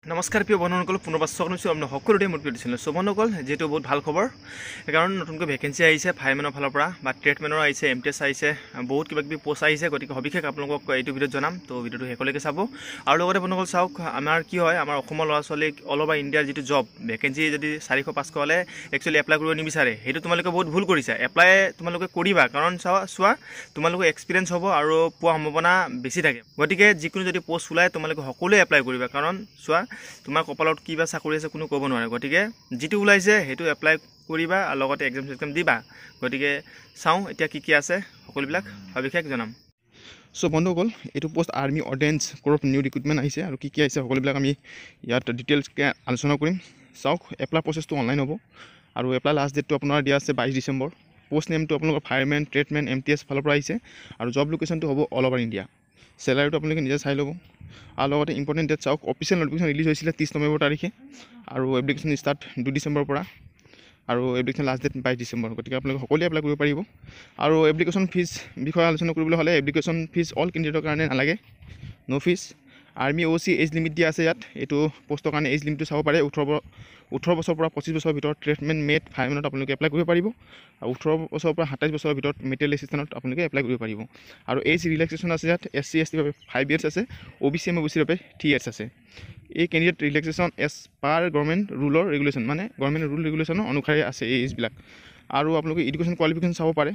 নমস্কাৰ প্ৰিয় বন্ধুসকল, পুনৰবাৰ স্বাগতম জনাইছোঁ আপোনাৰ সকলোৰে মোৰ প্ৰিয় দিছিলোঁ। চ' বন্ধুসকল, যিহেতু বহুত ভাল খবৰ, কাৰণ নতুনকৈ ভেকেঞ্চি আহিছে ফায়াৰমেনৰ ফালৰ পৰা বা ট্ৰেডমেনৰ আহিছে, MTS আহিছে, বহুত কিবা কিবি পোষ্ট আহিছে। গতিকে সবিশেষ আপোনালোকক এইটো ভিডিঅ'ত জনাম, তো ভিডিঅ'টো শেষলৈকে চাব। আৰু লগতে বন্ধুসকল চাওক, আমাৰ কি হয়, আমাৰ অসমৰ ল'ৰা ছোৱালীক অল অভাৰ ইণ্ডিয়াৰ যিটো জব ভেকেঞ্চি যদি 400-500 হ'লে একচুৱেলি এপ্লাই কৰিব নিবিচাৰে। সেইটো তোমালোকে বহুত ভুল কৰিছা। এপ্লাই তোমালোকে কৰিবা, কাৰণ চোৱা তোমালোকৰ এক্সপিৰিয়েঞ্চ হ'ব আৰু পোৱা সম্ভাৱনা বেছি থাকে। গতিকে যিকোনো যদি পোষ্ট ওলায় তোমালোকে সকলোৱে এপ্লাই কৰিবা, কাৰণ চোৱা তোমাৰ কপালত কি বা চাকৰি আছে কোনো ক'ব নোৱাৰে। গতিকে যিটো ওলাইছে সেইটো এপ্লাই কৰিবা আৰু লগতে এক্সাম দিবা। গতিকে চাওঁ এতিয়া কি আছে, সকলোবিলাক সবিশেষ জনাম। চ' বন্ধুসকল, এইটো post army ordinance Corp new recruitment আহিছে আৰু কি আহিছে সকলোবিলাক আমি ইয়াত ডিটেইলছকৈ আলোচনা কৰিম। চাওক, এপ্লাই প্ৰচেছটো অনলাইন হ'ব আৰু এপ্লাই লাষ্ট ডেটটো আপোনাৰ দিয়া আছে 22 ডিচেম্বৰ। পোষ্ট নেমটো আপোনালোকৰ ফায়াৰমেন, ট্ৰেডমেন, MTS ফালৰ পৰা আহিছে আৰু জব লোকেশ্যনটো হ'ব অল অভাৰ ইণ্ডিয়া। চেলাৰীটো আপোনালোকে নিজে চাই ল'ব। আৰু লগতে ইম্পৰ্টেণ্ট ডেট চাওক, অফিচিয়েল নটিফিকেশ্যন ৰিলিজ হৈছিলে 30 নৱেম্বৰ তাৰিখে আৰু এপ্লিকেশ্যন ষ্টাৰ্ট 2 ডিচেম্বৰৰ পৰা আৰু এপ্লিকেশ্যন লাষ্ট ডেট 22 ডিচেম্বৰ। গতিকে আপোনালোকে সকলোৱে এপ্লাই কৰিব পাৰিব। আৰু এপ্লিকেশ্যন ফিজ বিষয়ে আলোচনা কৰিবলৈ হ'লে এপ্লিকেশ্যন ফিজ অল কেণ্ডিডেটৰ কাৰণে নালাগে, no' fees. Army OC age limit দিয়া আছে ইয়াত। এইটো পোষ্টৰ কাৰণে এজ লিমিটটো চাব পাৰে, 18 বছৰৰ পৰা 25 বছৰৰ ভিতৰত ট্ৰেডমেন, মেট, ফায়াৰমেনত আপোনালোকে এপ্লাই কৰিব পাৰিব। আৰু 18 বছৰৰ পৰা 27 বছৰৰ ভিতৰত মেটেৰিয়েল এছিষ্টেণ্টত আপোনালোকে এপ্লাই কৰিব পাৰিব। আৰু এজ ৰিলেক্সেশ্যন আছে ইয়াত, SC ST বাবে 5 years আছে, OBC MOBC বাবে 3 years আছে। এই candidate relaxation as per government ৰুলৰ ৰেগুলেশ্যন, মানে গভৰ্ণমেণ্ট ৰুল ৰেগুলেশ্যনৰ অনুসাৰে আছে এই এজবিলাক। আৰু আপোনালোকে এডুকেশ্যন কোৱালিফিকেশ্যন চাব পাৰে।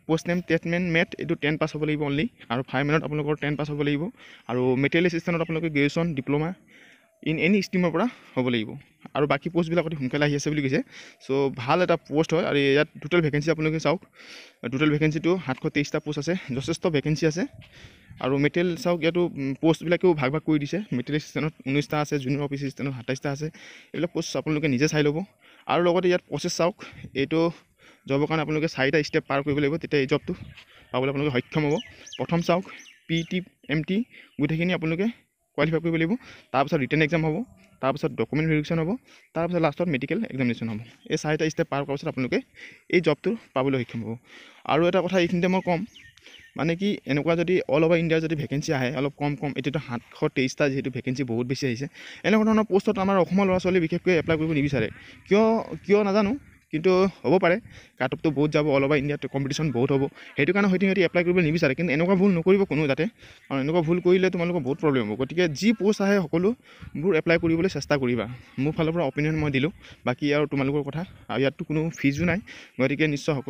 পোষ্ট নেম ট্ৰেডমেন, মেট এইটো 10 পাছ হ'ব লাগিব অনলি, আৰু ফায়াৰমেনত আপোনালোকৰ 10 পাছ হ'ব লাগিব। আৰু মেটেৰিয়েল এছিষ্টেণ্টত আপোনালোকে গ্ৰেজুৱেশ্যন, ডিপ্ল'মা ইন এনি ষ্ট্ৰীমৰ পৰা হ'ব লাগিব। আৰু বাকী পোষ্টবিলাক অতি সোনকালে আহি আছে বুলি কৈছে। চ' ভাল এটা পোষ্ট হয়। আৰু ইয়াত টোটেল ভেকেঞ্চি আপোনালোকে চাওক, টোটেল ভেকেঞ্চিটো 723টা পোষ্ট আছে, যথেষ্ট ভেকেঞ্চি আছে। আৰু মেটেৰিয়েল চাওক, ইয়াতো পোষ্টবিলাকেও ভাগ কৰি দিছে। মেটেৰিয়েল এছিষ্টেণ্টত 19টা আছে, জুনিয়ৰ অফিচ এছিষ্টেণ্টত 27টা আছে। এইবিলাক পোষ্ট আপোনালোকে নিজে চাই ল'ব। আৰু লগতে ইয়াত প্ৰচেছ চাওক, এইটো জবৰ কাৰণে আপোনালোকে 4টা ষ্টেপ পাৰ কৰিব লাগিব, তেতিয়া এই জবটো পাবলৈ আপোনালোকে সক্ষম হ'ব। প্ৰথম চাওক, PT MT গোটেইখিনি আপোনালোকে কোৱালিফাই কৰিব লাগিব। তাৰপিছত ৰিটেন এক্সাম হ'ব, তাৰপিছত ডকুমেণ্ট ভেৰিফিকেশ্যন হ'ব, তাৰপিছত লাষ্টত মেডিকেল এক্সামিনেশ্যন হ'ব। এই 4টা ষ্টেপ পাৰ কৰাৰ পিছত আপোনালোকে এই জবটো পাবলৈ সক্ষম হ'ব। আৰু এটা কথা এইখিনিতে মই ক'ম, মানে কি এনেকুৱা যদি অল অভাৰ ইণ্ডিয়াৰ যদি ভেকেঞ্চি আহে অলপ কম এতিয়াতো 723টা যিহেতু ভেকেঞ্চি বহুত বেছি আহিছে, এনেকুৱা ধৰণৰ পোষ্টত আমাৰ অসমৰ ল'ৰা ছোৱালী বিশেষকৈ এপ্লাই কৰিব নিবিচাৰে। কিয় নাজানো, কিন্তু হ'ব পাৰে কাট অফটো বহুত যাব, অল অভাৰ ইণ্ডিয়াত কম্পিটিশ্যন বহুত হ'ব, সেইটো কাৰণে হয়তো সিহঁতি এপ্লাই কৰিব নিবিচাৰে। কিন্তু এনেকুৱা ভুল নকৰিব কোনো যাতে, কাৰণ এনেকুৱা ভুল কৰিলে তোমালোকৰ বহুত প্ৰব্লেম হ'ব। গতিকে যি পোষ্ট আহে সকলোবোৰ এপ্লাই কৰিবলৈ চেষ্টা কৰিবা। মোৰ ফালৰ পৰা অপিনিয়ন মই দিলোঁ, বাকী আৰু তোমালোকৰ কথা। আৰু ইয়াততো কোনো ফিজো নাই, গতিকে নিশ্চয় সকলো